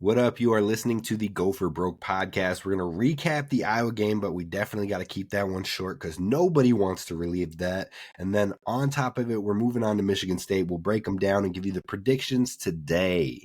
What up? You are listening to the Gopher Broke podcast. We're going to recap the Iowa game, but we definitely got to keep that one short because nobody wants to relive that. And then on top of it, we're moving on to Michigan State. We'll break them down and give you the predictions today.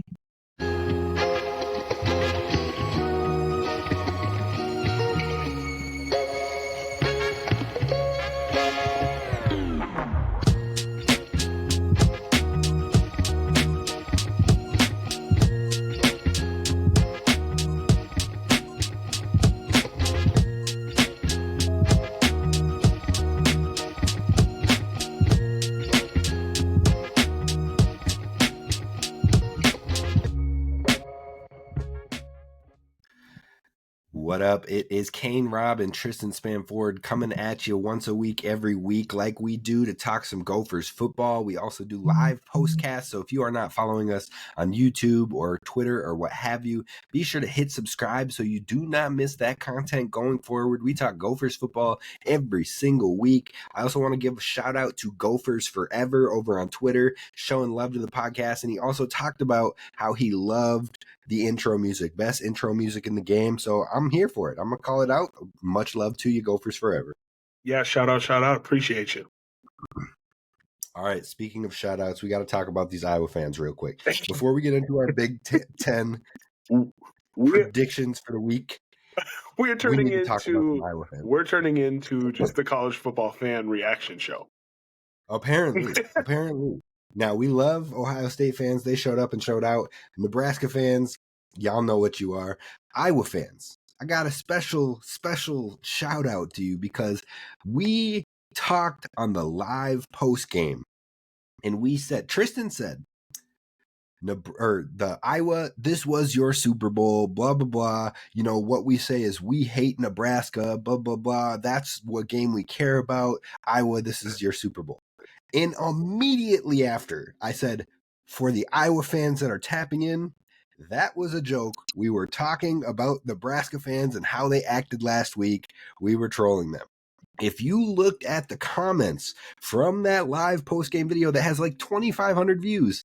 What up? It is Kane, Rob, and Tristyn Spann-Ford coming at you once a week, every week, like we do to talk some Gophers football. We also do live postcasts, so if you are not following us on YouTube or Twitter or what have you, be sure to hit subscribe so you do not miss that content going forward. We talk Gophers football every single week. I also want to give a shout out to Gophers Forever over on Twitter, showing love to the podcast, and he also talked about how he loved the intro music, best intro music in the game. So I'm here for it. I'm going to call it out. Much love to you, Gophers Forever. Yeah, shout out. Appreciate you. All right, speaking of shout outs, we got to talk about these Iowa fans real quick. Before we get into our Big Ten predictions for the week, we're turning into just the college football fan reaction show. Apparently. Now, we love Ohio State fans. They showed up and showed out. Nebraska fans, y'all know what you are. Iowa fans, I got a special shout out to you because we talked on the live post game and we said, Tristyn said, the Iowa, this was your Super Bowl, blah, blah, blah. You know, what we say is we hate Nebraska, blah, blah, blah. That's what game we care about. Iowa, this is your Super Bowl. And immediately after, I said, for the Iowa fans that are tapping in, that was a joke. We were talking about Nebraska fans and how they acted last week. We were trolling them. If you looked at the comments from that live post-game video that has like 2,500 views,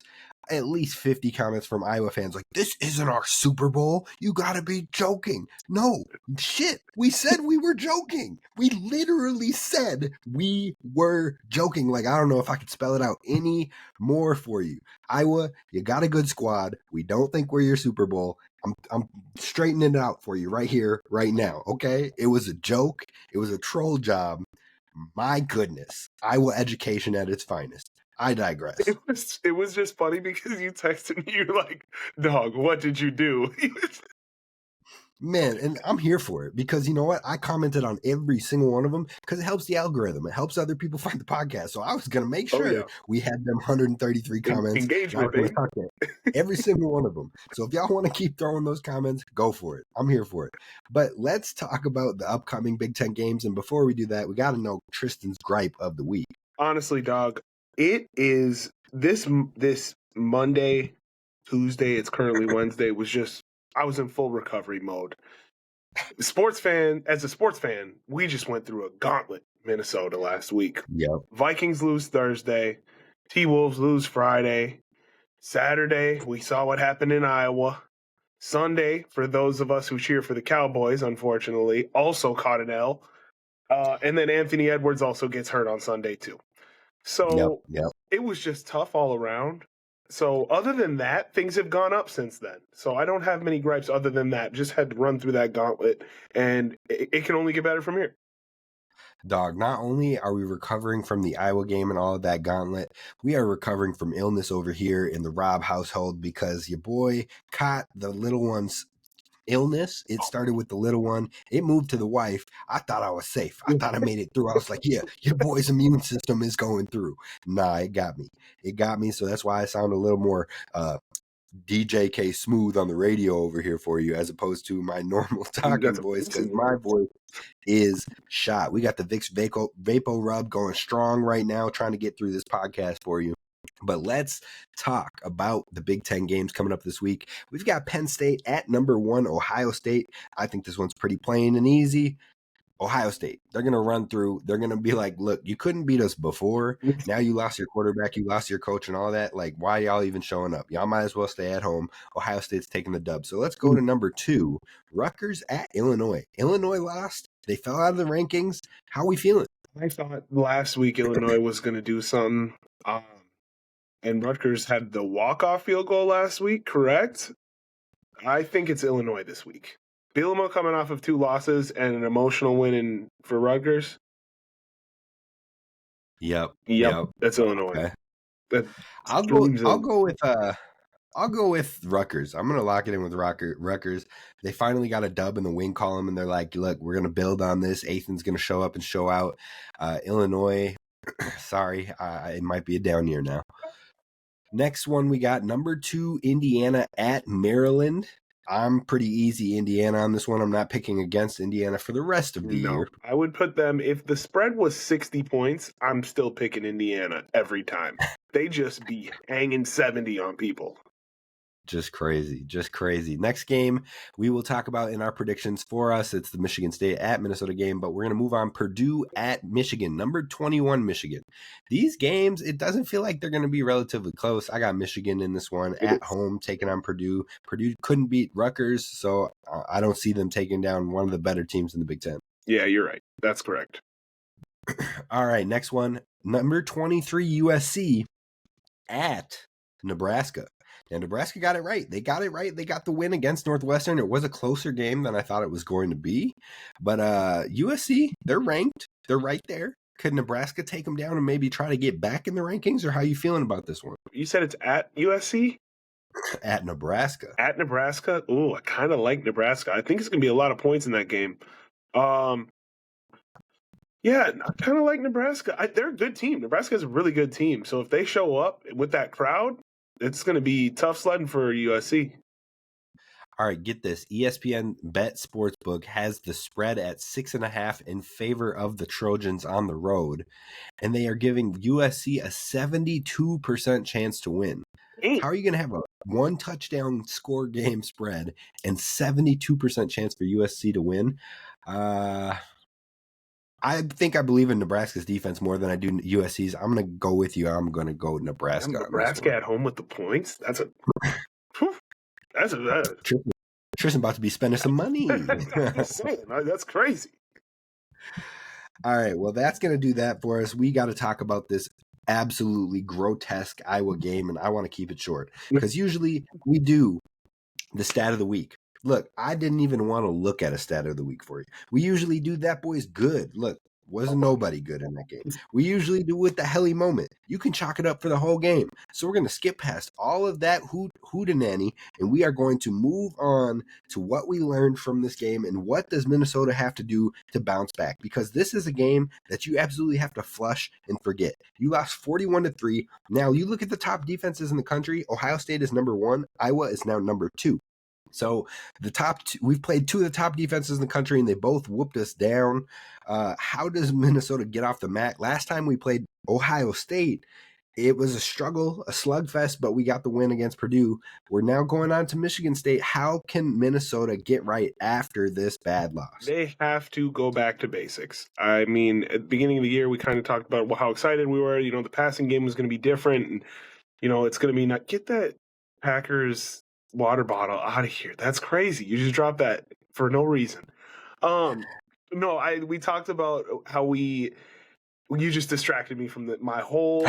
at least 50 comments from Iowa fans like, this isn't our Super Bowl. You got to be joking. No, shit. We said we were joking. We literally said we were joking. Like, I don't know if I could spell it out any more for you. Iowa, you got a good squad. We don't think we're your Super Bowl. I'm straightening it out for you right here, right now, okay? It was a joke. It was a troll job. My goodness. Iowa education at its finest. I digress. It was just funny because you texted me, you're like, dog, what did you do? Man, and I'm here for it because you know what? I commented on every single one of them because it helps the algorithm. It helps other people find the podcast. So I was going to make sure we had them 133 comments. Engagement, baby. Every single one of them. So if y'all want to keep throwing those comments, go for it. I'm here for it. But let's talk about the upcoming Big Ten games. And before we do that, we got to know Tristyn's gripe of the week. Honestly, dog, it is this Monday, Tuesday, it's currently Wednesday, was just, I was in full recovery mode. As a sports fan, we just went through a gauntlet, Minnesota, last week. Yep. Vikings lose Thursday. T-Wolves lose Friday. Saturday, we saw what happened in Iowa. Sunday, for those of us who cheer for the Cowboys, unfortunately, also caught an L. And then Anthony Edwards also gets hurt on Sunday, too. So It was just tough all around. So other than that, things have gone up since then. So I don't have many gripes other than that. Just had to run through that gauntlet, and it can only get better from here. Dog, not only are we recovering from the Iowa game and all of that gauntlet, we are recovering from illness over here in the Rob household because your boy caught the little one's illness. It started with the little one. It moved to the wife. I thought I was safe. I thought I made it through. I was like, yeah, your boy's immune system is going through. Nah, it got me. So that's why I sound a little more DJ K smooth on the radio over here for you as opposed to my normal talking voice because my voice is shot. We got the Vicks Vapo Rub going strong right now trying to get through this podcast for you. But let's talk about the Big Ten games coming up this week. We've got Penn State at number 1, Ohio State. I think this one's pretty plain and easy. Ohio State, they're going to run through. They're going to be like, look, you couldn't beat us before. Now you lost your quarterback, you lost your coach and all that. Like, why y'all even showing up? Y'all might as well stay at home. Ohio State's taking the dub. So let's go to number 2, Rutgers at Illinois. Illinois lost. They fell out of the rankings. How are we feeling? I thought last week Illinois was going to do something. And Rutgers had the walk-off field goal last week, correct? I think it's Illinois this week. Bielema coming off of 2 losses and an emotional win for Rutgers. Yep. That's Illinois. Okay. I'll go with Rutgers. I'm going to lock it in with Rutgers. They finally got a dub in the win column, and they're like, look, we're going to build on this. Athan's going to show up and show out. Illinois, sorry, it might be a down year now. Next one, we got number 2, Indiana at Maryland. I'm pretty easy Indiana on this one. I'm not picking against Indiana for the rest of the year. I would put them, if the spread was 60 points, I'm still picking Indiana every time. They just be hanging 70 on people. Just crazy. Next game we will talk about in our predictions for us. It's the Michigan State at Minnesota game, but we're going to move on. Purdue at Michigan, number 21 Michigan. These games, it doesn't feel like they're going to be relatively close. I got Michigan in this one at home taking on Purdue. Purdue couldn't beat Rutgers, so I don't see them taking down one of the better teams in the Big Ten. Yeah, you're right. That's correct. All right, next one, number 23 USC at Nebraska. And Nebraska got it right. They got it right. They got the win against Northwestern. It was a closer game than I thought it was going to be. But USC, they're ranked. They're right there. Could Nebraska take them down and maybe try to get back in the rankings? Or how are you feeling about this one? You said it's at USC? At Nebraska. At Nebraska? Ooh, I kind of like Nebraska. I think it's going to be a lot of points in that game. Yeah, I kind of like Nebraska. They're a good team. Nebraska is a really good team. So if they show up with that crowd, it's going to be tough sledding for USC. All right, get this. ESPN Bet Sportsbook has the spread at 6.5 in favor of the Trojans on the road, and they are giving USC a 72% chance to win. How are you going to have a 1 touchdown score game spread and 72% chance for USC to win? I think I believe in Nebraska's defense more than I do USC's. I'm going to go with you. I'm going to go Nebraska. Nebraska at home with the points? That's a Tristyn about to be spending some money. That's crazy. All right, well, that's going to do that for us. We got to talk about this absolutely grotesque Iowa game, and I want to keep it short because usually we do the stat of the week. Look, I didn't even want to look at a stat of the week for you. We usually do that boy's good. Look, wasn't nobody good in that game. We usually do with the helly moment. You can chalk it up for the whole game. So we're going to skip past all of that hootenanny, and we are going to move on to what we learned from this game and what does Minnesota have to do to bounce back, because this is a game that you absolutely have to flush and forget. You lost 41-3. Now you look at the top defenses in the country. Ohio State is number 1. Iowa is now number 2. So the top two, we've played 2 of the top defenses in the country, and they both whooped us down. How does Minnesota get off the mat? Last time we played Ohio State, it was a struggle, a slugfest, but we got the win against Purdue. We're now going on to Michigan State. How can Minnesota get right after this bad loss? They have to go back to basics. I mean, at the beginning of the year, we kind of talked about how excited we were. You know, the passing game was going to be different, and you know, it's going to be not get that Packers water bottle out of here. That's crazy. You just dropped that for no reason. We talked about how you just distracted me from my whole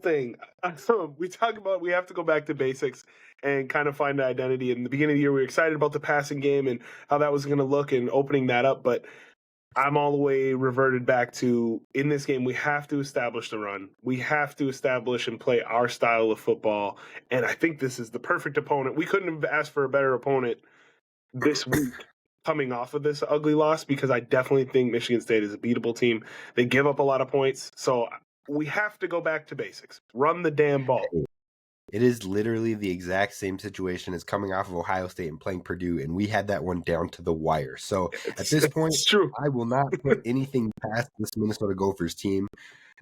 thing. We talk about we have to go back to basics and kind of find an identity. In the beginning of the year, we were excited about the passing game and how that was going to look and opening that up, but I'm all the way reverted back to, in this game, we have to establish the run. We have to establish and play our style of football. And I think this is the perfect opponent. We couldn't have asked for a better opponent this week coming off of this ugly loss, because I definitely think Michigan State is a beatable team. They give up a lot of points. So we have to go back to basics. Run the damn ball. It is literally the exact same situation as coming off of Ohio State and playing Purdue, and we had that one down to the wire. So at this point, I will not put anything past this Minnesota Gophers team.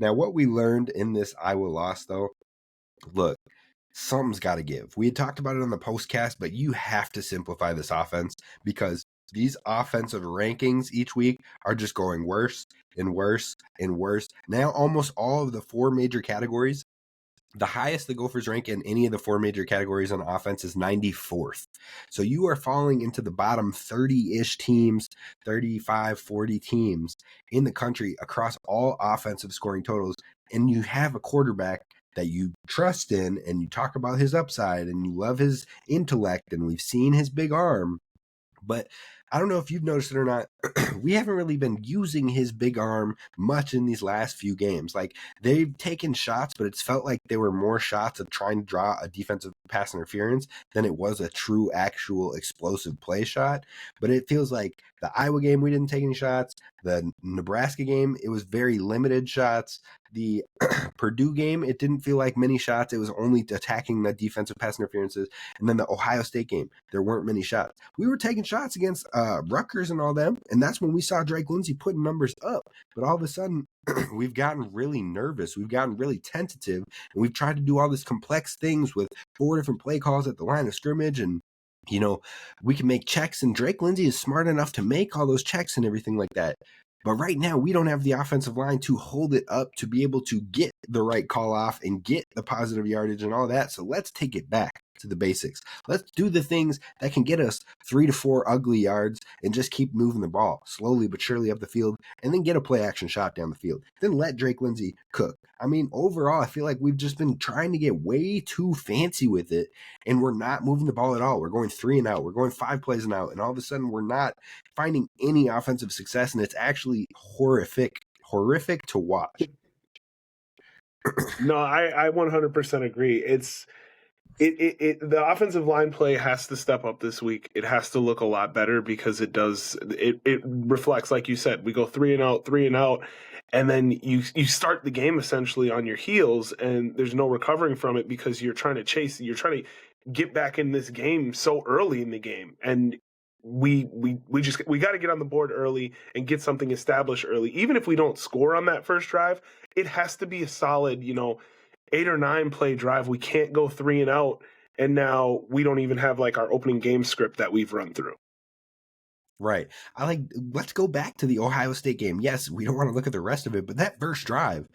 Now, what we learned in this Iowa loss, though, look, something's got to give. We had talked about it on the postcast, but you have to simplify this offense, because these offensive rankings each week are just going worse and worse and worse. Now almost all of the 4 major categories, the highest the Gophers rank in any of the 4 major categories on offense is 94th. So you are falling into the bottom 30-ish teams, 35, 40 teams in the country across all offensive scoring totals. And you have a quarterback that you trust in, and you talk about his upside, and you love his intellect, and we've seen his big arm. But I don't know if you've noticed it or not. We haven't really been using his big arm much in these last few games. Like, they've taken shots, but it's felt like they were more shots of trying to draw a defensive pass interference than it was a true, actual explosive play shot. But it feels like the Iowa game, we didn't take any shots. The Nebraska game, it was very limited shots. The Purdue game, it didn't feel like many shots. It was only attacking the defensive pass interferences. And then the Ohio State game, there weren't many shots. We were taking shots against Rutgers and all them, and that's when we saw Drake Lindsey putting numbers up. But all of a sudden, we've gotten really nervous. We've gotten really tentative, and we've tried to do all these complex things with 4 different play calls at the line of scrimmage, and we can make checks, and Drake Lindsey is smart enough to make all those checks and everything like that. But right now, we don't have the offensive line to hold it up to be able to get the right call off and get the positive yardage and all that. So let's take it back to the basics. Let's do the things that can get us 3 to 4 ugly yards and just keep moving the ball slowly but surely up the field, and then get a play action shot down the field. Then let Drake Lindsey cook. I mean, overall, I feel like we've just been trying to get way too fancy with it, and we're not moving the ball at all. We're going 3 and out. We're going 5 plays and out, and all of a sudden we're not finding any offensive success, and it's actually horrific to watch. No, I 100% agree. It's the offensive line play has to step up this week. It has to look a lot better because it reflects, like you said, we go 3 and out, and then you start the game essentially on your heels, and there's no recovering from it because you're trying to get back in this game so early in the game, and we got to get on the board early and get something established early. Even if we don't score on that first drive, it has to be a solid, 8 or 9 play drive. We can't go 3 and out, and now we don't even have like our opening game script that we've run through. Right. Let's go back to the Ohio State game. Yes, we don't want to look at the rest of it, but that first drive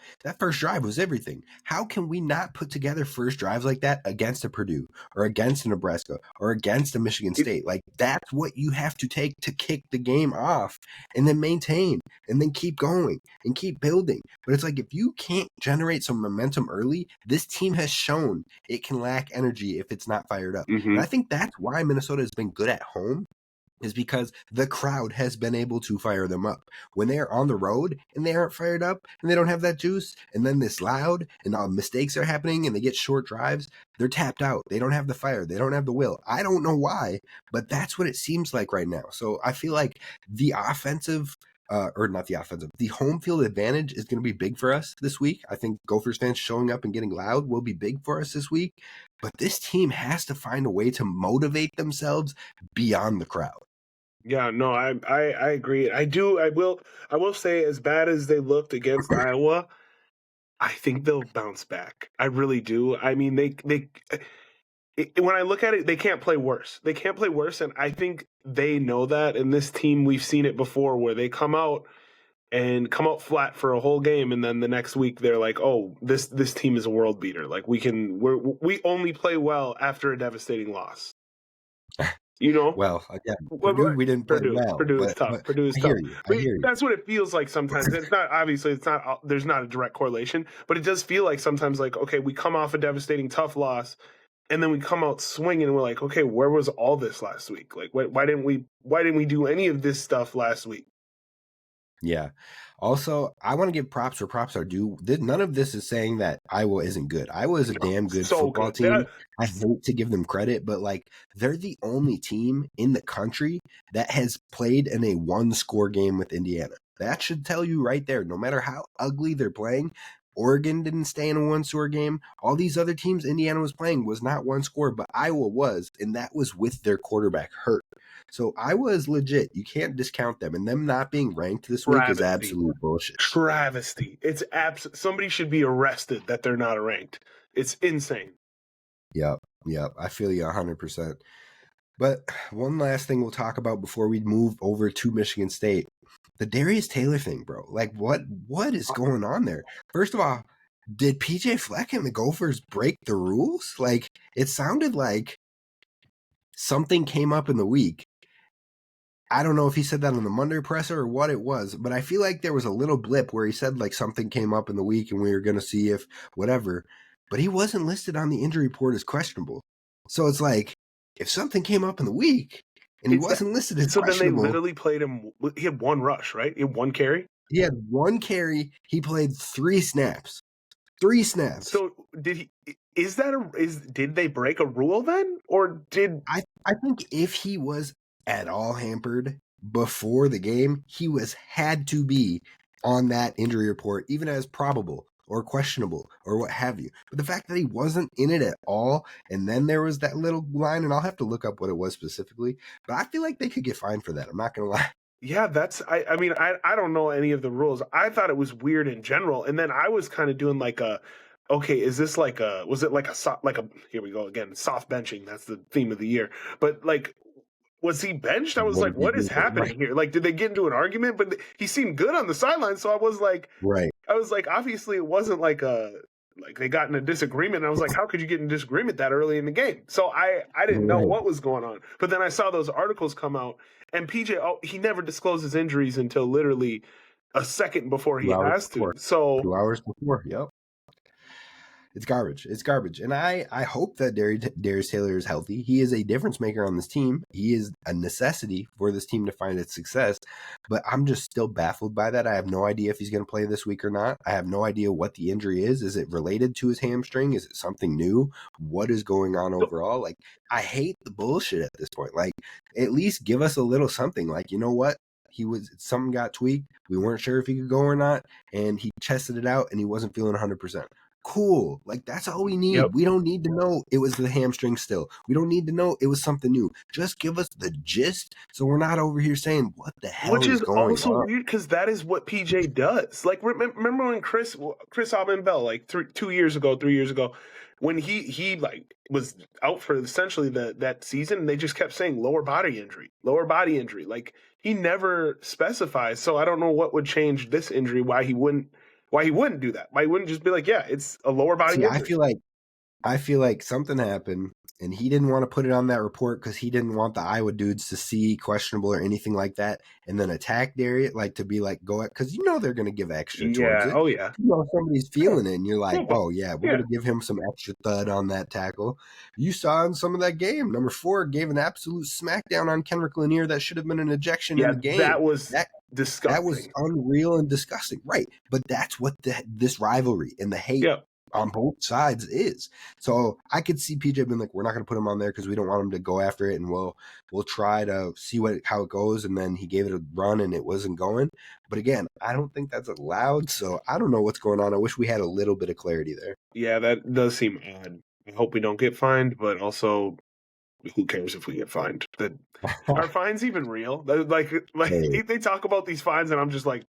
was everything. How can we not put together first drives like that against a Purdue or against a Nebraska or against a Michigan State? Like, that's what you have to take to kick the game off, and then maintain, and then keep going and keep building. But it's like, if you can't generate some momentum early, this team has shown it can lack energy if it's not fired up. Mm-hmm. And I think that's why Minnesota has been good at home, is because the crowd has been able to fire them up. When they are on the road and they aren't fired up and they don't have that juice, and then this loud and all mistakes are happening and they get short drives, they're tapped out. They don't have the fire. They don't have the will. I don't know why, but that's what it seems like right now. So I feel like the home field advantage is going to be big for us this week. I think Gophers fans showing up and getting loud will be big for us this week. But this team has to find a way to motivate themselves beyond the crowd. Yeah, no, I agree. I will say, as bad as they looked against Iowa, I think they'll bounce back. I really do. I mean, when I look at it, they can't play worse. They can't play worse, and I think they know that. And this team, we've seen it before, where they come out flat for a whole game, and then the next week they're like, "Oh, this team is a world beater. Like, we only play well after a devastating loss." Well, again, Purdue, we didn't play well. Purdue is tough. Purdue is tough. I hear you. That's what it feels like sometimes. It's not, obviously, there's not a direct correlation, but it does feel like sometimes, like, okay, we come off a devastating tough loss, and then we come out swinging, and we're like, okay, where was all this last week? Like, why didn't we do any of this stuff last week? Yeah. Also, I want to give props where props are due. None of this is saying that Iowa isn't good. Iowa is a damn good football team. I hate to give them credit, but like, they're the only team in the country that has played in a 1-score game with Indiana. That should tell you right there, no matter how ugly they're playing. Oregon didn't stay in a 1-score game. All these other teams Indiana was playing was not 1 score, but Iowa was, and that was with their quarterback hurt. So Iowa is legit. You can't discount them, and them not being ranked this week is absolute bullshit. Travesty. It's somebody should be arrested that they're not ranked. It's insane. Yep. I feel you 100%. But one last thing we'll talk about before we move over to Michigan State. The Darius Taylor thing, bro. Like, what is going on there? First of all, did PJ Fleck and the Gophers break the rules? Like, it sounded like something came up in the week. I don't know if he said that on the Monday presser or what it was, but I feel like there was a little blip where he said like something came up in the week and we were going to see if whatever, but he wasn't listed on the injury report as questionable. So it's like, if something came up in the week and he wasn't listed as So questionable. Then they literally played him. He had one rush, right? He had one carry. He had one carry. He played 3 snaps. 3 snaps. So did he? Did they break a rule then, or did I think if he was at all hampered before the game, he had to be on that injury report, even as probable or questionable or what have you. But the fact that he wasn't in it at all, and then there was that little line, and I'll have to look up what it was specifically, but I feel like they could get fined for that. I'm not going to lie. Yeah, I mean, I don't know any of the rules. I thought it was weird in general, and then I was kind of doing like okay, is this like was it like here we go again, soft benching? That's the theme of the year. But like, was he benched? I was like, what is happening here? Like, did they get into an argument? But he seemed good on the sideline, so I was like, right. I was like, obviously it wasn't like they got in a disagreement. And I was like, how could you get in disagreement that early in the game? So I didn't know what was going on. But then I saw those articles come out, and PJ, he never disclosed his injuries until literally a second before he has to. So 2 hours before, yep. It's garbage. It's garbage. And I hope that Darius Taylor is healthy. He is a difference maker on this team. He is a necessity for this team to find its success. But I'm just still baffled by that. I have no idea if he's going to play this week or not. I have no idea what the injury is. Is it related to his hamstring? Is it something new? What is going on overall? Like, I hate the bullshit at this point. Like, at least give us a little something. Like, you know what? Something got tweaked. We weren't sure if he could go or not. And he tested it out and he wasn't feeling 100%. Cool. Like, that's all we need. Yep. We don't need to know it was the hamstring still. We don't need to know it was something new. Just give us the gist so we're not over here saying, what the hell is going on? Which is also weird because that is what PJ does. Like, remember when Chris Aubin-Bell, like 3 years ago, when he like was out for essentially that season, and they just kept saying lower body injury. Like, he never specifies. So I don't know what would change this injury, why he wouldn't do that. Why he wouldn't just be like, yeah, it's a lower body injury. I feel like something happened and he didn't want to put it on that report because he didn't want the Iowa dudes to see questionable or anything like that and then attack Darius, like to be like, go at, because they're going to give extra towards it. Oh, yeah. Somebody's feeling it and you're like, oh, yeah, we're going to give him some extra thud on that tackle. You saw in some of that game, number 4 gave an absolute smackdown on Kendrick Lanier that should have been an ejection in the game. That was disgusting. That was unreal and disgusting. Right. But that's what this rivalry and the hate on both sides is. So I could see PJ being like, we're not going to put him on there because we don't want him to go after it, and we'll try to see how it goes. And then he gave it a run and it wasn't going. But again, I don't think that's allowed. So I don't know what's going on. I wish we had a little bit of clarity there. Yeah, that does seem odd. I hope we don't get fined, but also, who cares if we get fined? Are fines even real? Like hey. They talk about these fines, and I'm just like,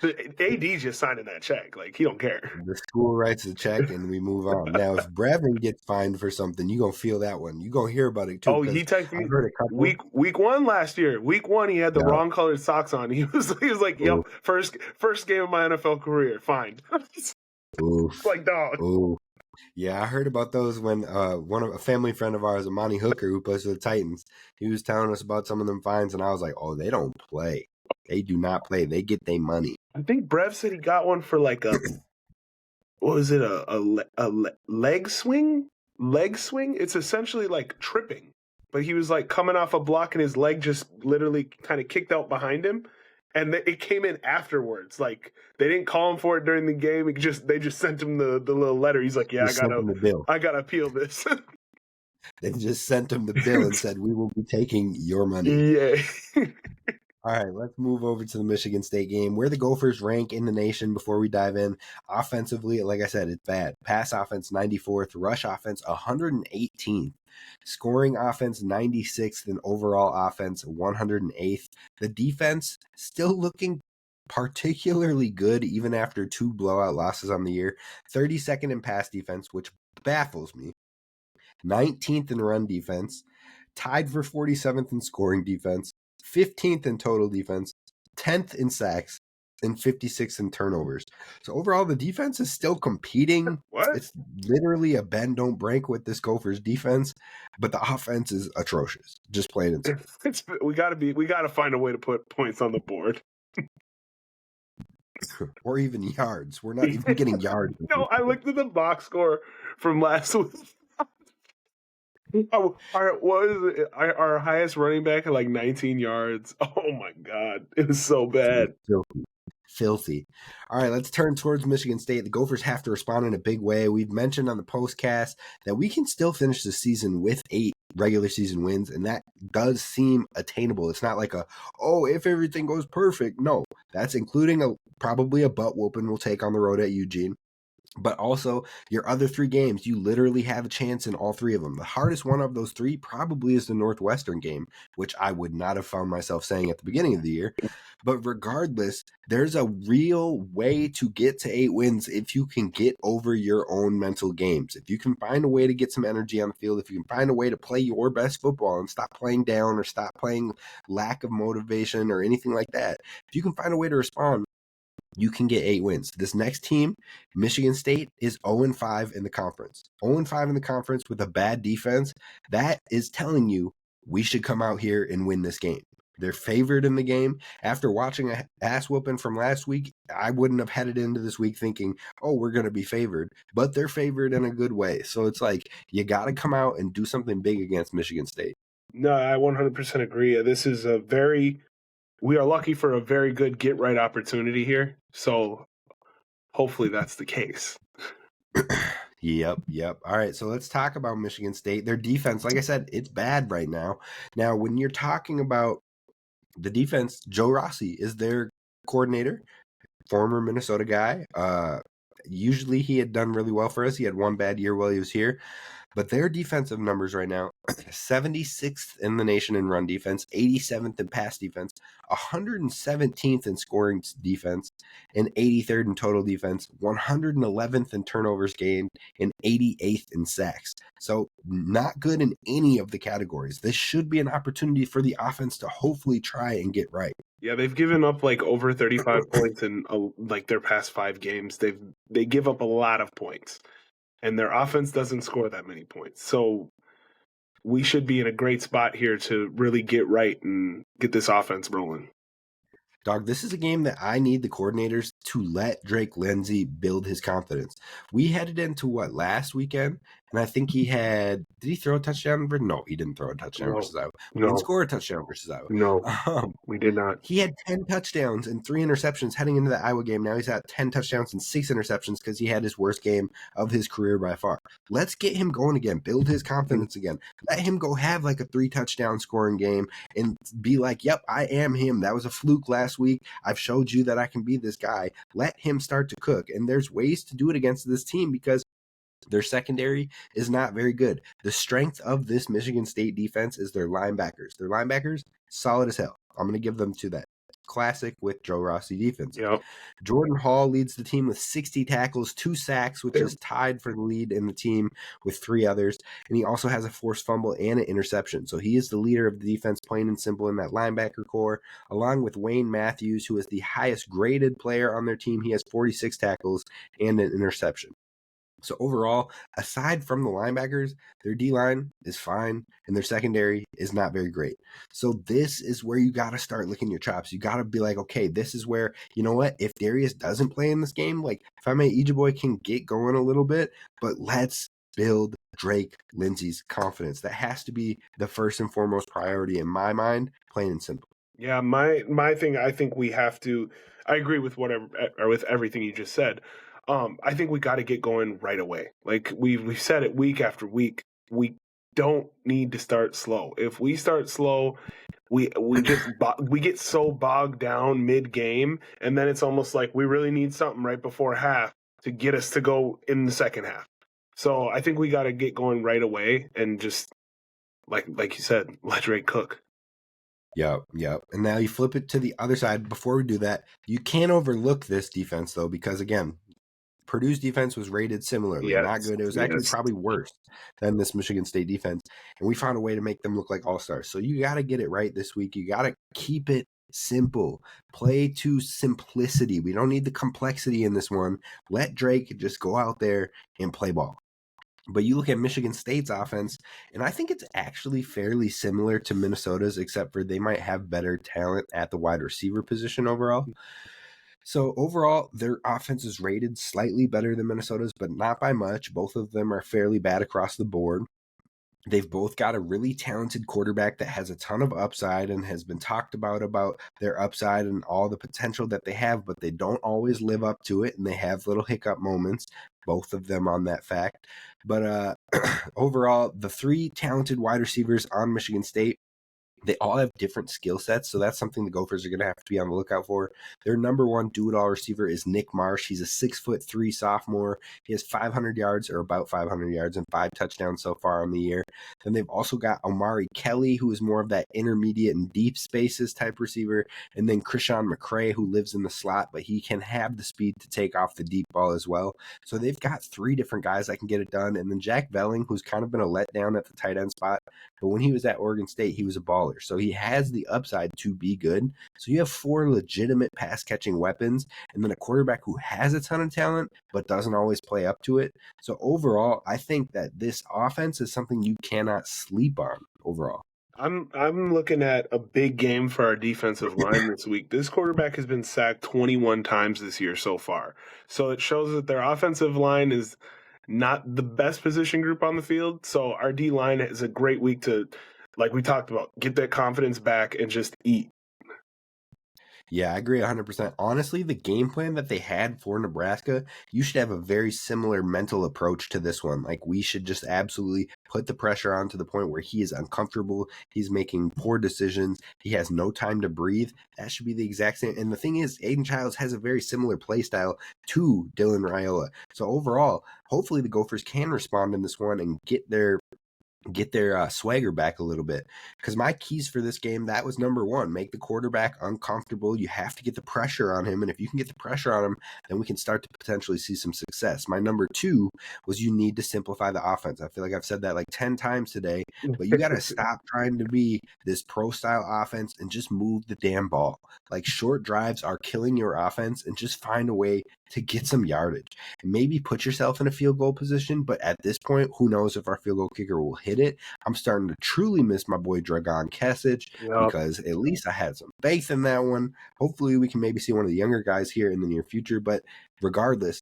the AD just signing that check. Like, he don't care. The school writes the check, and we move on. Now, if Brevin gets fined for something, you're going to feel that one. You're going to hear about it, too. Oh, he texted me week 1 last year. Week 1, he had the wrong colored socks on. He was like, yep, first game of my NFL career, fine. Oof. Like, dog. Ooh. Yeah, I heard about those when a family friend of ours, Amani Hooker, who plays for the Titans, he was telling us about some of them fines, and I was like, oh, they don't play. They do not play. They get their money. I think Brev said he got one for like a what was it, a leg swing? Leg swing? It's essentially like tripping. But he was like coming off a block and his leg just literally kind of kicked out behind him. And it came in afterwards. Like, they didn't call him for it during the game. They just sent him the little letter. He's like, yeah, I gotta appeal this. They just sent him the bill and said, we will be taking your money. Yeah. All right, let's move over to the Michigan State game, where the Gophers rank in the nation before we dive in. Offensively, like I said, it's bad. Pass offense, 94th. Rush offense, 118th. Scoring offense, 96th. And overall offense, 108th. The defense, still looking particularly good, even after 2 blowout losses on the year. 32nd in pass defense, which baffles me. 19th in run defense. tied for 47th in scoring defense, 15th in total defense, 10th in sacks, and 56th in turnovers. So overall, the defense is still competing. What? It's literally a bend don't break with this Gophers defense, but the offense is atrocious. Just plain and simple. We gotta find a way to put points on the board. Or even yards. We're not even getting yards. No, I looked at the box score from last week. Our highest running back at like 19 yards. Oh my god, it was so bad. Filthy. All right, let's turn towards Michigan State. The Gophers have to respond in a big way. We've mentioned on the postcast that we can still finish the season with 8 regular season wins, and that does seem attainable. It's not like if everything goes perfect. No, that's including probably a butt whooping we'll take on the road at Eugene. But also, your other 3 games, you literally have a chance in all 3 of them. The hardest one of those 3 probably is the Northwestern game, which I would not have found myself saying at the beginning of the year. But regardless, there's a real way to get to 8 wins if you can get over your own mental games. If you can find a way to get some energy on the field, if you can find a way to play your best football and stop playing down or stop playing lack of motivation or anything like that, if you can find a way to respond, you can get 8 wins. This next team, Michigan State, is 0-5 in the conference. 0-5 in the conference with a bad defense. That is telling you we should come out here and win this game. They're favored in the game. After watching a ass whooping from last week, I wouldn't have headed into this week thinking, we're going to be favored. But they're favored in a good way. So it's like you got to come out and do something big against Michigan State. No, I 100% agree. This is we are lucky for a very good get-right opportunity here. So hopefully that's the case. Yep. All right, so let's talk about Michigan State. Their defense, like I said, it's bad right now. Now, when you're talking about the defense, Joe Rossi is their coordinator, former Minnesota guy. Usually he had done really well for us. He had one bad year while he was here. But their defensive numbers right now, 76th in the nation in run defense, 87th in pass defense, 117th in scoring defense, and 83rd in total defense, 111th in turnovers gained, and 88th in sacks. So not good in any of the categories. This should be an opportunity for the offense to hopefully try and get right. Yeah, they've given up like over 35 points in like their past 5 games. They give up a lot of points. And their offense doesn't score that many points. So we should be in a great spot here to really get right and get this offense rolling. Dog, this is a game that I need the coordinators to let Drake Lindsey build his confidence. We headed into last weekend? And I think did he throw a touchdown? No, he didn't throw a touchdown versus Iowa. He didn't score a touchdown versus Iowa. No, we did not. He had 10 touchdowns and 3 interceptions heading into the Iowa game. Now he's at 10 touchdowns and 6 interceptions because he had his worst game of his career by far. Let's get him going again, build his confidence again. Let him go have like a 3 touchdown scoring game and be like, yep, I am him. That was a fluke last week. I've showed you that I can be this guy. Let him start to cook. And there's ways to do it against this team because their secondary is not very good. The strength of this Michigan State defense is their linebackers. Their linebackers, solid as hell. I'm going to give them to that. Classic with Joe Rossi defense. Yep. Jordan Hall leads the team with 60 tackles, 2 sacks, which is tied for the lead in the team with 3 others. And he also has a forced fumble and an interception. So he is the leader of the defense, plain and simple, in that linebacker core, along with Wayne Matthews, who is the highest graded player on their team. He has 46 tackles and an interception. So overall, aside from the linebackers, their D-line is fine, and their secondary is not very great. So this is where you got to start licking your chops. You got to be like, okay, this is where, you know what, if Darius doesn't play in this game, like Femi Ijiboy can get going a little bit, but let's build Drake Lindsey's confidence. That has to be the first and foremost priority in my mind, plain and simple. Yeah, my thing, I think we have to, I agree with with everything you just said. I think we got to get going right away. Like we've said it week after week. We don't need to start slow. If we start slow, we get so bogged down mid game, and then it's almost like we really need something right before half to get us to go in the second half. So I think we got to get going right away and just like you said, let Drake cook. Yep. And now you flip it to the other side. Before we do that, you can't overlook this defense though, because again, Purdue's defense was rated similarly, not Yes. good. It was actually probably worse than this Michigan State defense. And we found a way to make them look like all-stars. So you got to get it right this week. You got to keep it simple. Play to simplicity. We don't need the complexity in this one. Let Drake just go out there and play ball. But you look at Michigan State's offense, and I think it's actually fairly similar to Minnesota's, except for they might have better talent at the wide receiver position overall. So overall, their offense is rated slightly better than Minnesota's, but not by much. Both of them are fairly bad across the board. They've both got a really talented quarterback that has a ton of upside and has been talked about their upside and all the potential that they have, but they don't always live up to it, and they have little hiccup moments, both of them on that fact. But overall, the three talented wide receivers on Michigan State, they all have different skill sets, so that's something the Gophers are going to have to be on the lookout for. Their number one do-it-all receiver is Nick Marsh. He's a 6'3" sophomore. He has 500 yards, or about 500 yards, and 5 touchdowns so far on the year. Then they've also got Omari Kelly, who is more of that intermediate and deep spaces type receiver, and then Krishan McCray, who lives in the slot, but he can have the speed to take off the deep ball as well. So they've got 3 different guys that can get it done, and then Jack Velling, who's kind of been a letdown at the tight end spot, but when he was at Oregon State, he was a baller. So he has the upside to be good. So you have 4 legitimate pass-catching weapons, and then a quarterback who has a ton of talent but doesn't always play up to it. So overall, I think that this offense is something you cannot sleep on overall. I'm looking at a big game for our defensive line this week. This quarterback has been sacked 21 times this year so far. So it shows that their offensive line is not the best position group on the field. So our D line is a great week to, like we talked about, get that confidence back and just eat. Yeah, I agree 100%. Honestly, the game plan that they had for Nebraska, you should have a very similar mental approach to this one. Like, we should just absolutely put the pressure on to the point where he is uncomfortable. He's making poor decisions. He has no time to breathe. That should be the exact same. And the thing is, Aiden Childs has a very similar play style to Dylan Raiola. So overall, hopefully the Gophers can respond in this one and get their swagger back a little bit, because my keys for this game, that was number one: make the quarterback uncomfortable. You have to get the pressure on him, and if you can get the pressure on him, then we can start to potentially see some success. My number 2 was you need to simplify the offense. I feel like I've said that like 10 times today, but you got to stop trying to be this pro style offense and just move the damn ball. Like, short drives are killing your offense, and just find a way to get some yardage and maybe put yourself in a field goal position. But at this point, who knows if our field goal kicker will hit it. I'm starting to truly miss my boy Dragon Kesich, because at least I had some faith in that one. Hopefully we can maybe see one of the younger guys here in the near future, but regardless,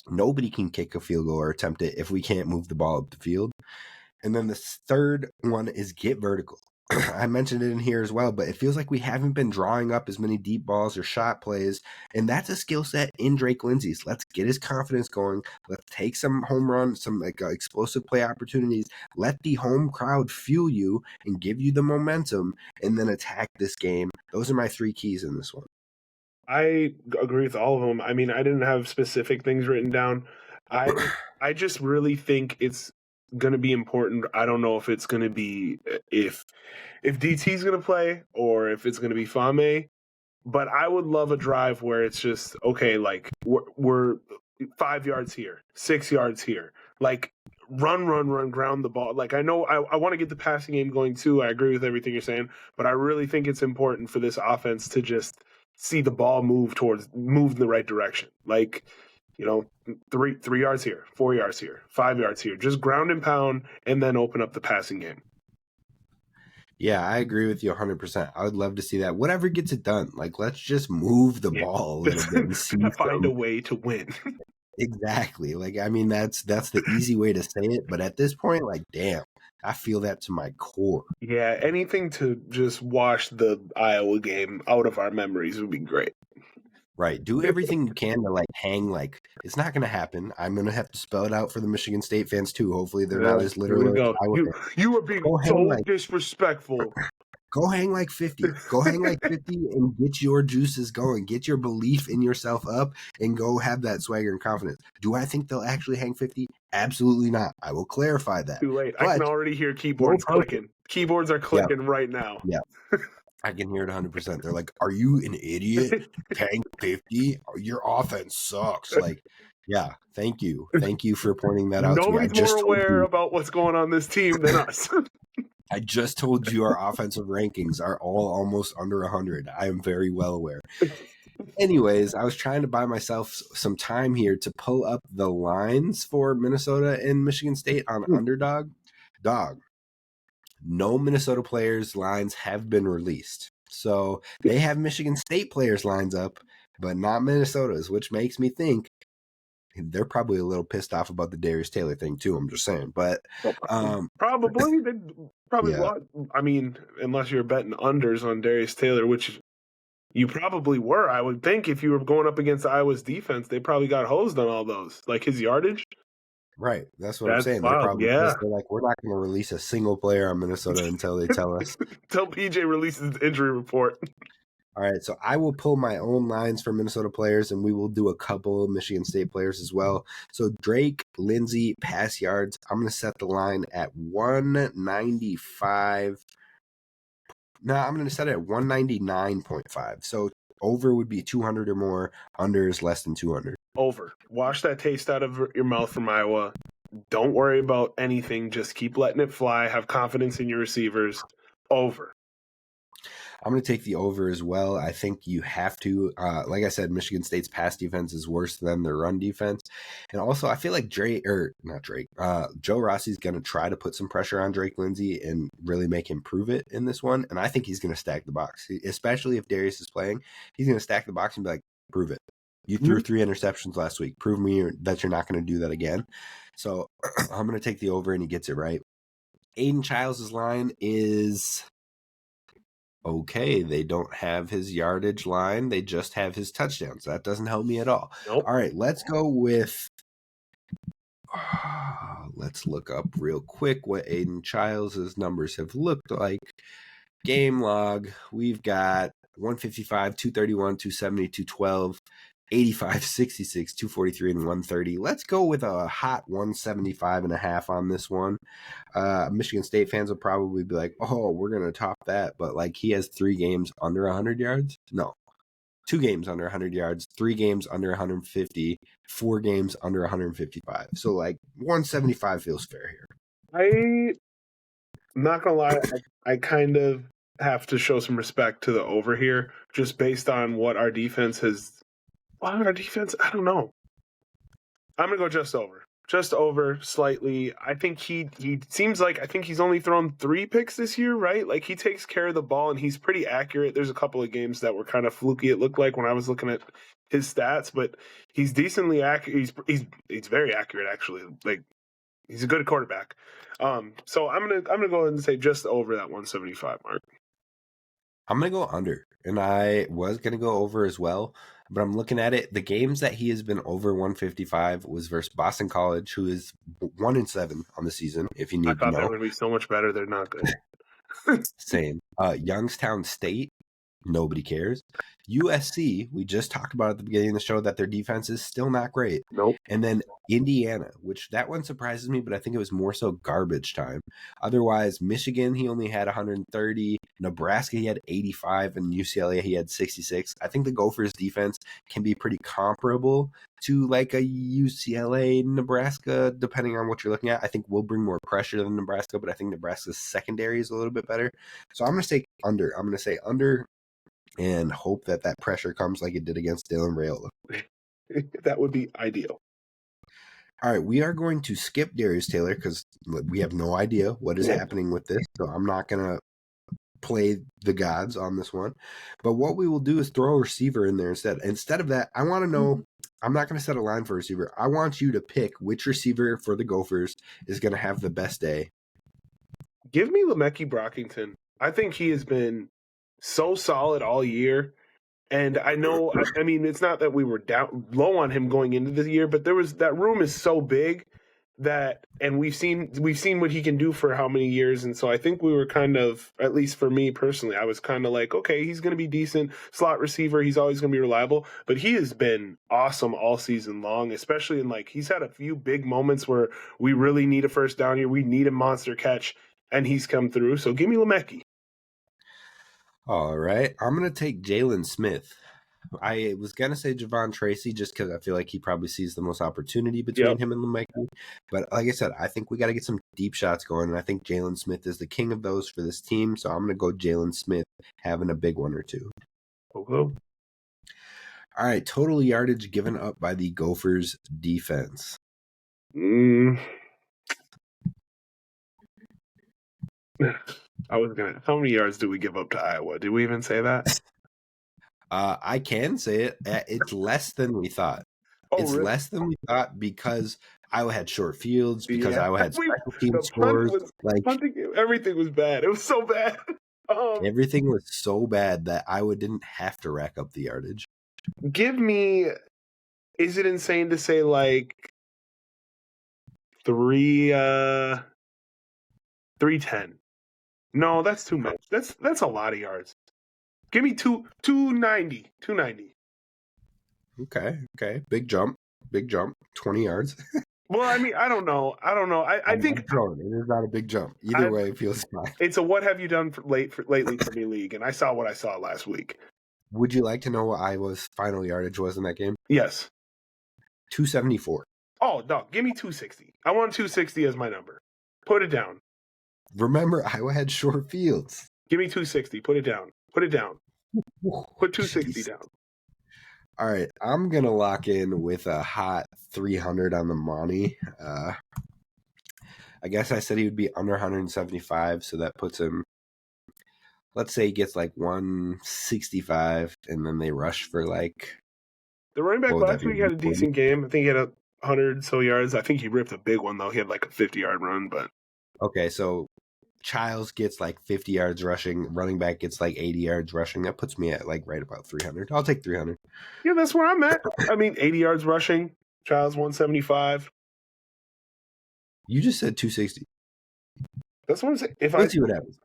nobody can kick a field goal or attempt it if we can't move the ball up the field. And then the third one is get vertical. I mentioned it in here as well, but it feels like we haven't been drawing up as many deep balls or shot plays, and that's a skill set in Drake Lindsey's. Let's get his confidence going. Let's take some home runs, some explosive play opportunities. Let the home crowd fuel you and give you the momentum, and then attack this game. Those are my 3 keys in this one. I agree with all of them. I mean, I didn't have specific things written down. I just really think it's going to be important. I don't know if it's going to be if DT's going to play or if it's going to be Fame, but I would love a drive where it's just, okay, like we're 5 yards here, 6 yards here, like run, ground the ball. Like, I know I want to get the passing game going too. I agree with everything you're saying, but I really think it's important for this offense to just see the ball move in the right direction. Like, 3 yards here, 4 yards here, 5 yards here, just ground and pound, and then open up the passing game. Yeah, I agree with you 100%. I would love to see that. Whatever gets it done. Like, let's just move the ball a little bit and see find a way to win. Exactly. Like, I mean, that's the easy way to say it, but at this point, like, damn, I feel that to my core. Yeah, anything to just wash the Iowa game out of our memories would be great. Right. Do everything you can to, like, hang, like, it's not going to happen. I'm going to have to spell it out for the Michigan State fans, too. Hopefully they're not as literal as Iowa fans. You are being so disrespectful. Go hang like 50. Go hang like 50 and get your juices going. Get your belief in yourself up and go have that swagger and confidence. Do I think they'll actually hang 50? Absolutely not. I will clarify that. Too late. I can already hear keyboards clicking. Keyboards are clicking right now. Yeah. I can hear it 100%. They're like, are you an idiot? Hang 50? Your offense sucks. Like, Yeah, thank you. Thank you for pointing that out to me. Nobody's more aware about what's going on this team than us. I just told you our offensive rankings are all almost under 100. I am very well aware. Anyways, I was trying to buy myself some time here to pull up the lines for Minnesota and Michigan State on Underdog. Dog. No Minnesota players' lines have been released. So they have Michigan State players' lines up, but not Minnesota's, which makes me think they're probably a little pissed off about the Darius Taylor thing too. I'm just saying, but probably they probably yeah. I mean, unless you're betting unders on Darius Taylor, which you probably were. I would think if you were going up against Iowa's defense, they probably got hosed on all those, like his yardage. Right, that's what I'm saying. Wild. They're probably yeah. They're like, we're not going to release a single player on Minnesota until they tell us. Until PJ releases the injury report. All right, so I will pull my own lines for Minnesota players, and we will do a couple of Michigan State players as well. So Drake, Lindsey, pass yards. I'm going to set the line at 195. No, I'm going to set it at 199.5. So over would be 200 or more. Under is less than 200. Over. Wash that taste out of your mouth from Iowa. Don't worry about anything. Just keep letting it fly. Have confidence in your receivers. Over. I'm going to take the over as well. I think you have to. Like I said, Michigan State's pass defense is worse than their run defense. And also, I feel like Joe Rossi's going to try to put some pressure on Drake Lindsey and really make him prove it in this one. And I think he's going to stack the box, especially if Darius is playing. He's going to stack the box and be like, prove it. You threw 3 interceptions last week. Prove me that you're not going to do that again. So I'm going to take the over, and he gets it right. Aiden Childs' line is okay. They don't have his yardage line. They just have his touchdowns. That doesn't help me at all. Nope. All right, let's go with let's look up real quick what Aiden Childs' numbers have looked like. Game log, we've got 155, 231, 270, 212, 85, 66, 243, and 130. Let's go with a hot 175.5 on this one. Michigan State fans will probably be like, oh, we're going to top that. But like, he has 3 games under 100 yards. No, 2 games under 100 yards, 3 games under 150, 4 games under 155. So like 175 feels fair here. I'm not going to lie. I kind of have to show some respect to the over here, just based on what our defense has. Well, our defense, I don't know. I'm going to go just over. Just over slightly. I think he seems like, I think he's only thrown 3 picks this year, right? Like, he takes care of the ball and he's pretty accurate. There's a couple of games that were kind of fluky, it looked like, when I was looking at his stats, but he's decently accurate. He's very accurate, actually. Like, he's a good quarterback. So I'm gonna go ahead and say just over that 175 mark. I'm going to go under, and I was going to go over as well, but I'm looking at it. The games that he has been over 155 was versus Boston College, who is 1-7 on the season, if you need to know. I thought they would be so much better. They're not good. Same. Youngstown State, nobody cares. USC, we just talked about at the beginning of the show that their defense is still not great. Nope. And then Indiana, which that one surprises me, but I think it was more so garbage time. Otherwise, Michigan, he only had 130. Nebraska, he had 85. And UCLA, he had 66. I think the Gophers defense can be pretty comparable to like a UCLA, Nebraska, depending on what you're looking at. I think we'll bring more pressure than Nebraska, but I think Nebraska's secondary is a little bit better. So I'm going to say under. I'm going to say under and hope that pressure comes like it did against Dylan Raiola. That would be ideal. All right, we are going to skip Darius Taylor because we have no idea what is happening with this. So I'm not going to play the gods on this one. But what we will do is throw a receiver in there instead. Instead of that, I want to know, I'm not going to set a line for a receiver. I want you to pick which receiver for the Gophers is going to have the best day. Give me Le'Meke Brockington. I think he has been so solid all year. And I know, I mean, it's not that we were down low on him going into the year, but that room is so big that, and we've seen what he can do for how many years. And so I think we were kind of, at least for me personally, I was kind of like, okay, he's going to be decent slot receiver. He's always going to be reliable, but he has been awesome all season long, especially in like, he's had a few big moments where we really need a first down here. We need a monster catch, and he's come through. So give me Le'Meke. All right. I'm going to take Jalen Smith. I was gonna say Javon Tracy just because I feel like he probably sees the most opportunity between Yep. him and Lemike. But like I said, I think we got to get some deep shots going, and I think Jalen Smith is the king of those for this team. So I'm gonna go Jalen Smith having a big one or two. Okay. All right, total yardage given up by the Gophers defense. I was gonna. How many yards did we give up to Iowa? Did we even say that? I can say it. It's less than we thought. Oh, It's really? less than we thought because Iowa had short fields, because Iowa had special team The scores. punting, everything was bad. It was so bad. Everything was so bad that Iowa didn't have to rack up the yardage. Give me. Is it insane to say like 310? No, that's too much. That's a lot of yards. Give me 290. 290. Okay. Big jump. 20 yards. Well, I mean, I don't know. I think it is not a big jump. Either way, it feels fine. It's a what have you done lately for me league, and I saw what I saw last week. Would you like to know what Iowa's final yardage was in that game? Yes. 274. Oh, no, give me 260. I want 260 as my number. Put it down. Remember, Iowa had short fields. Give me 260. Put it down. Put 260 Jeez. down. All right, I'm going to lock in with a hot 300 on the money. I guess I said he would be under 175, so that puts him, let's say he gets like 165, and then they rush for like... The running back last week had a decent game. I think he had 100 so yards. I think he ripped a big one, though. He had like a 50-yard run, but... Okay, so Childs gets like 50 yards rushing. Running back gets like 80 yards rushing. That puts me at like right about 300. I'll take 300. Yeah, that's where I'm at. I mean, 80 yards rushing. Childs 175. You just said 260. That's what I'm saying. Let's see what happens.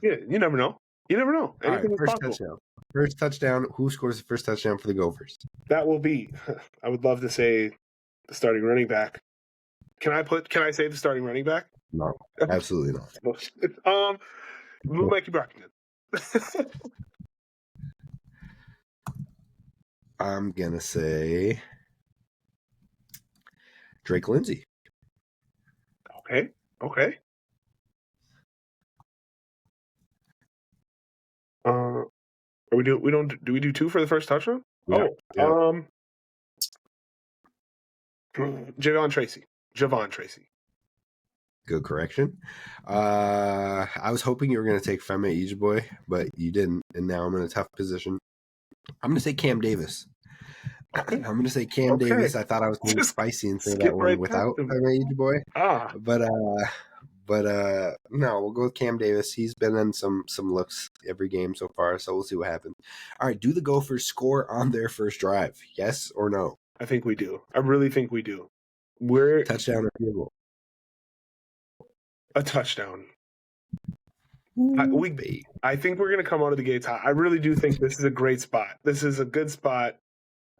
Yeah, you never know. Anything is possible. Touchdown. First touchdown. Who scores the first touchdown for the Gophers? That will be. I would love to say the starting running back. Can I say the starting running back? No, absolutely not. Mikey Brockington. I'm gonna say Drake Lindsay. Okay. Do we do two for the first touchdown? Yeah. Javon Tracy. Good correction. I was hoping you were going to take Femi Ejeboy, but you didn't, and now I'm in a tough position. I'm going to say Cam Davis. Okay. Davis. I thought I was going to be spicy and say that one without Femi Ejeboy. But no, we'll go with Cam Davis. He's been in some looks every game so far, so we'll see what happens. All right, do the Gophers score on their first drive? Yes or no? I think we do. I really think we do. Touchdown or field goal? A touchdown. I think we're going to come out of the gates hot. I really do think this is a great spot. This is a good spot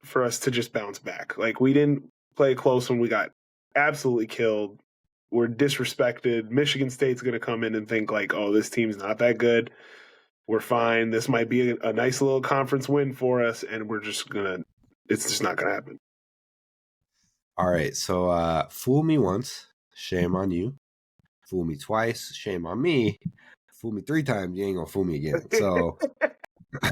for us to just bounce back. Like, we didn't play close when we got absolutely killed. We're disrespected. Michigan State's going to come in and think like, oh, this team's not that good. We're fine. This might be a nice little conference win for us, and it's just not going to happen. All right, so fool me once, shame on you. Fool me twice, shame on me. Fool me 3 times, you ain't gonna fool me again. So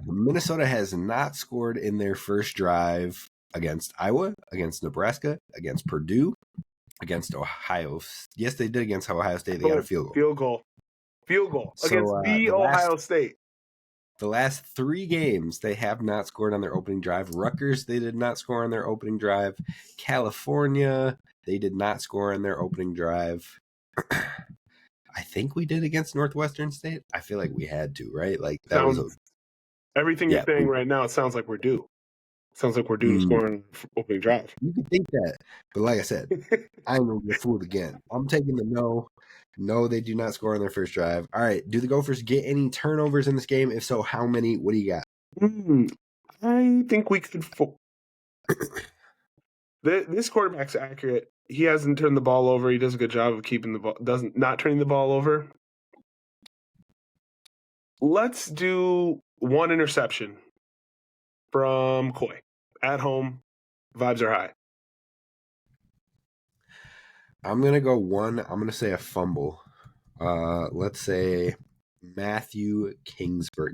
Minnesota has not scored in their first drive against Iowa, against Nebraska, against Purdue, against Ohio. Yes, they did against Ohio State. They got a field goal. Field goal against Ohio State. The last 3 games, they have not scored on their opening drive. Rutgers, they did not score on their opening drive. California, they did not score on their opening drive. I think we did against Northwestern State. I feel like we had to, right? Like that everything you're saying right now. It sounds like we're due. Sounds like we're due to score on opening drive. You could think that, but like I said, I'm gonna get fooled again. I'm taking the no. No, they do not score on their first drive. All right. Do the Gophers get any turnovers in this game? If so, how many? What do you got? I think we could. This quarterback's accurate. He hasn't turned the ball over. He does a good job of keeping the ball, not turning the ball over. Let's do 1 interception. from Coy. At home, vibes are high. I'm going to go one. I'm going to say a fumble. Let's say Matthew Kingsbury.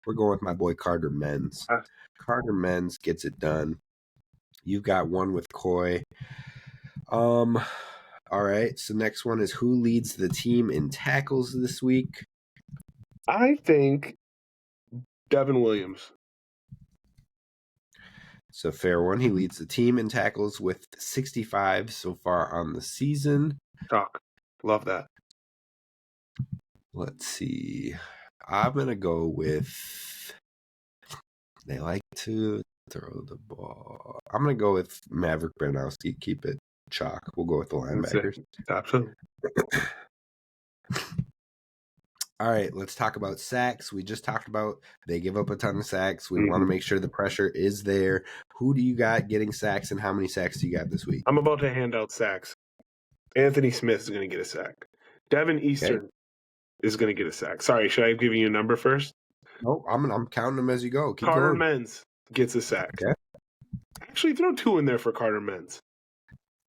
We're going with my boy Carter Menz. Carter Menz gets it done. You've got one with Coy. All right. So next one is who leads the team in tackles this week? I think Devin Williams. So fair one. He leads the team in tackles with 65 so far on the season. Talk. Love that. Let's see. I'm going to go with they like to throw the ball. I'm going to go with Maverick Branowski. Keep it chalk. We'll go with the linebackers. Absolutely. All right, let's talk about sacks. We just talked about they give up a ton of sacks. We want to make sure the pressure is there. Who do you got getting sacks, and how many sacks do you got this week? I'm about to hand out sacks. Anthony Smith is going to get a sack. Devin Eastern is going to get a sack. Sorry, should I give you a number first? Nope, I'm counting them as you go. Keep Carter going. Menz gets a sack. Okay. Actually, throw 2 in there for Carter Menz.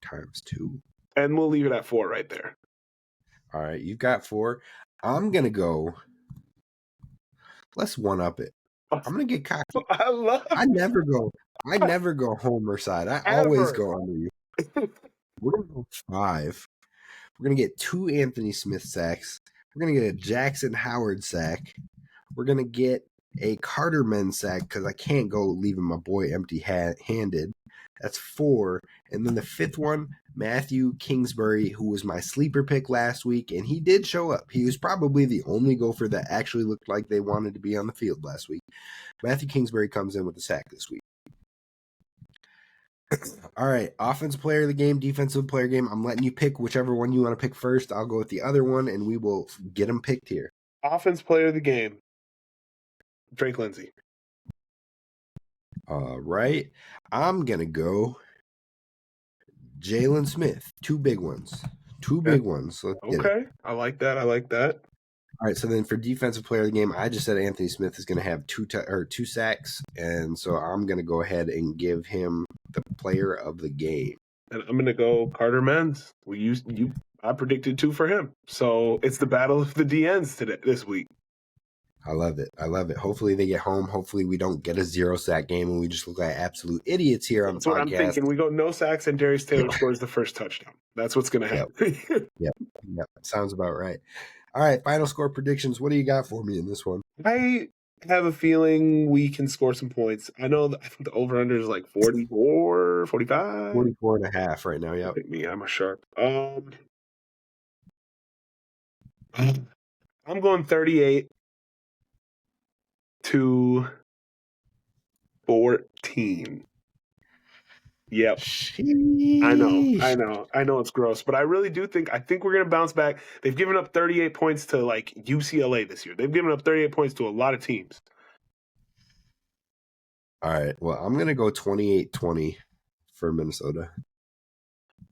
Times 2. And we'll leave it at 4 right there. All right, you've got 4. I'm going to go. Let's one up it. I'm going to get cocky. I never go Homer side. I always go under you. We're going to go 5. We're going to get 2 Anthony Smith sacks. We're going to get a Jackson Howard sack. We're going to get a Carter Menz sack because I can't go leaving my boy empty-handed. That's 4. And then the 5th one, Matthew Kingsbury, who was my sleeper pick last week, and he did show up. He was probably the only Gopher that actually looked like they wanted to be on the field last week. Matthew Kingsbury comes in with a sack this week. All right, offensive player of the game, defensive player game. I'm letting you pick whichever one you want to pick first. I'll go with the other one, and we will get them picked here. Offense player of the game, Drake Lindsay. All right, I'm going to go Jalen Smith. 2 big ones. 2 big ones. Okay, I like that. All right, so then for defensive player of the game, I just said Anthony Smith is going to have 2 sacks, and so I'm going to go ahead and give him the player of the game. And I'm going to go Carter Menz. I predicted 2 for him, so it's the battle of the DNs this week. I love it. Hopefully they get home. Hopefully we don't get a 0-sack game and we just look like absolute idiots here on the podcast. That's what I'm thinking. We go no sacks and Darius Taylor scores the first touchdown. That's what's going to happen. Yep. Sounds about right. All right, final score predictions. What do you got for me in this one? I have a feeling we can score some points. I think the over-under is like 44, 45. 44.5 right now, yep. Me, I'm a sharp. I'm going 38 to 14. Yep. Sheesh. I know it's gross, but I really do think we're going to bounce back. They've given up 38 points to like UCLA this year. They've given up 38 points to a lot of teams. All right. Well, I'm going to go 28-20 for Minnesota.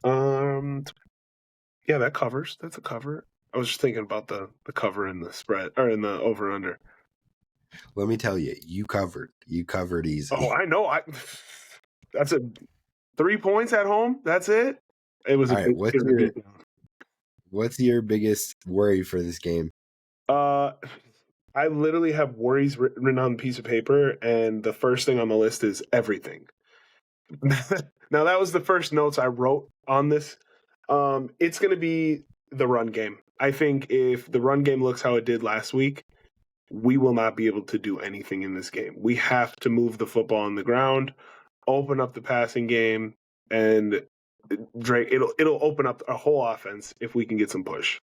Yeah, that covers. That's a cover. I was just thinking about the cover in the spread or in the over under. Let me tell you, you covered easy. Oh, I know. That's 3 points at home. That's it. It was All right, what's your biggest worry for this game? I literally have worries written on a piece of paper, and the first thing on the list is everything. Now, that was the first notes I wrote on this. It's going to be the run game. I think if the run game looks how it did last week, we will not be able to do anything in this game. We have to move the football on the ground, open up the passing game, and Drake, it'll open up a whole offense if we can get some push.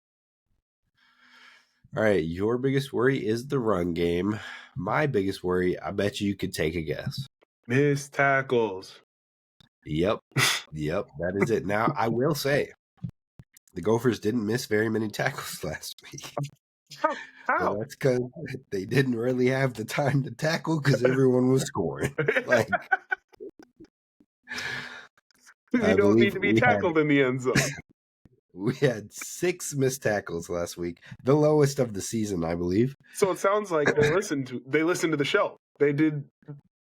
All right, your biggest worry is the run game. My biggest worry, I bet you could take a guess. Missed tackles. Yep, that is it. Now, I will say, the Gophers didn't miss very many tackles last week. How? So that's because they didn't really have the time to tackle because everyone was scoring. Like, you don't need to be tackled in the end zone. We had 6 missed tackles last week, the lowest of the season, I believe. So it sounds like they listened to the show. They did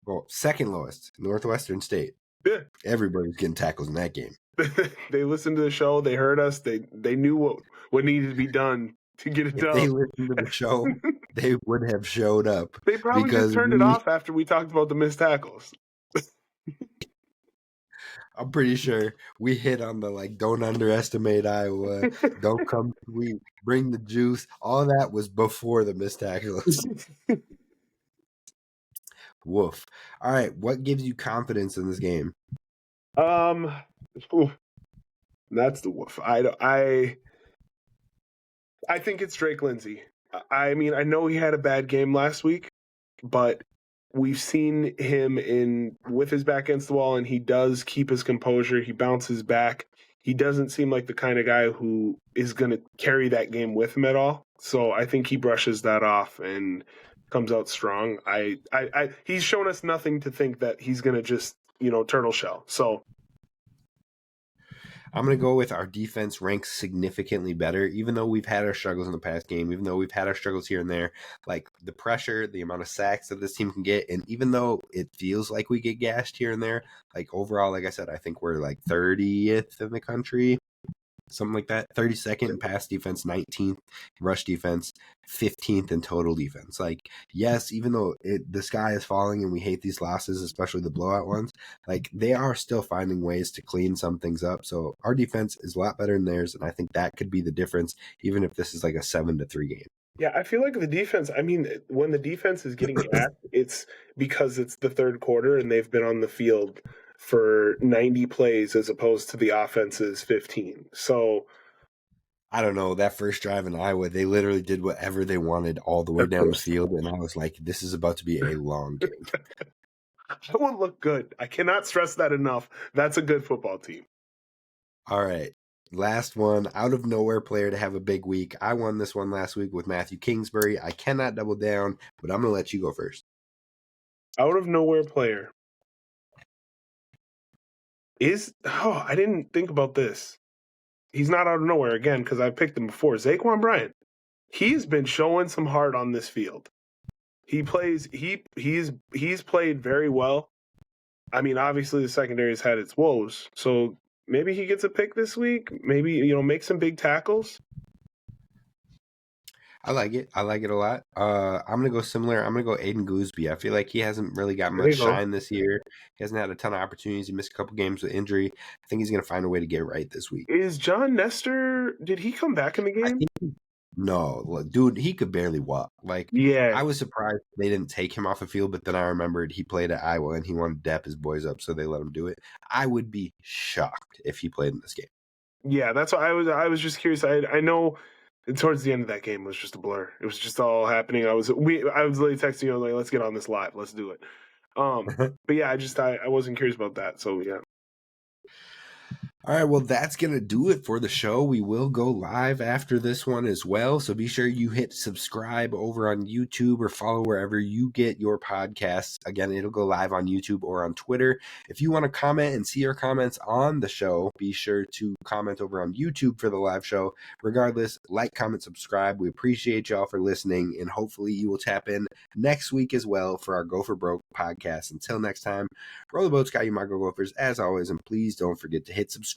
Well, second lowest, Northwestern State. Yeah. Everybody's getting tackles in that game. They listened to the show. They heard us. They knew what needed to be done to get it If done. they listened to the show, they would have showed up. They probably just turned it off after we talked about the missed tackles. I'm pretty sure we hit on the don't underestimate Iowa, don't come sweet, bring the juice. All that was before the missed tackles. Woof. All right, what gives you confidence in this game? That's the woof. I think it's Drake Lindsey. I mean, I know he had a bad game last week, but we've seen him with his back against the wall, and he does keep his composure. He bounces back. He doesn't seem like the kind of guy who is going to carry that game with him at all. So I think he brushes that off and comes out strong. He's shown us nothing to think that he's going to just, turtle shell. So I'm going to go with our defense ranks significantly better, even though we've had our struggles in the past game, even though we've had our struggles here and there, like the pressure, the amount of sacks that this team can get. And even though it feels like we get gashed here and there, overall, like I said, I think we're 30th in the country, something like that. 32nd in pass defense, 19th rush defense, 15th in total defense. Yes, even though the sky is falling and we hate these losses, especially the blowout ones, they are still finding ways to clean some things up. So our defense is a lot better than theirs, and I think that could be the difference, even if this is a 7-3 game. Yeah, I feel like the defense, when the defense is getting gassed, it's because it's the third quarter and they've been on the field for 90 plays as opposed to the offense's 15. So I don't know, that first drive in Iowa, they literally did whatever they wanted all the way down the field, and I was like, this is about to be a long game. That won't look good. I cannot stress that enough. That's a good football team. All right. Last one, out of nowhere player to have a big week. I won this one last week with Matthew Kingsbury. I cannot double down, but I'm going to let you go first. Out of nowhere player. I didn't think about this. He's not out of nowhere again because I picked him before. Zaquan Bryant. He's been showing some heart on this field. He's played very well. Obviously the secondary has had its woes. So maybe he gets a pick this week. Maybe, make some big tackles. I like it. I like it a lot. I'm going to go similar. I'm going to go Aiden Gooseby. I feel like he hasn't really got much shine this year. He hasn't had a ton of opportunities. He missed a couple games with injury. I think he's going to find a way to get right this week. Is John Nestor, did he come back in the game? No, dude, he could barely walk. Yeah. I was surprised they didn't take him off the field, but then I remembered he played at Iowa and he wanted to dap his boys up, so they let him do it. I would be shocked if he played in this game. Yeah, that's why I was just curious. I know towards the end of that game, it was just a blur. It was just all happening. I was literally texting you, let's get on this live. Let's do it. But yeah, I wasn't curious about that. So yeah. All right, well, that's going to do it for the show. We will go live after this one as well, so be sure you hit subscribe over on YouTube or follow wherever you get your podcasts. Again, it'll go live on YouTube or on Twitter. If you want to comment and see our comments on the show, be sure to comment over on YouTube for the live show. Regardless, comment, subscribe. We appreciate y'all for listening, and hopefully you will tap in next week as well for our Gopher Broke podcast. Until next time, roll the boat, Sky, you my Gophers, as always, and please don't forget to hit subscribe.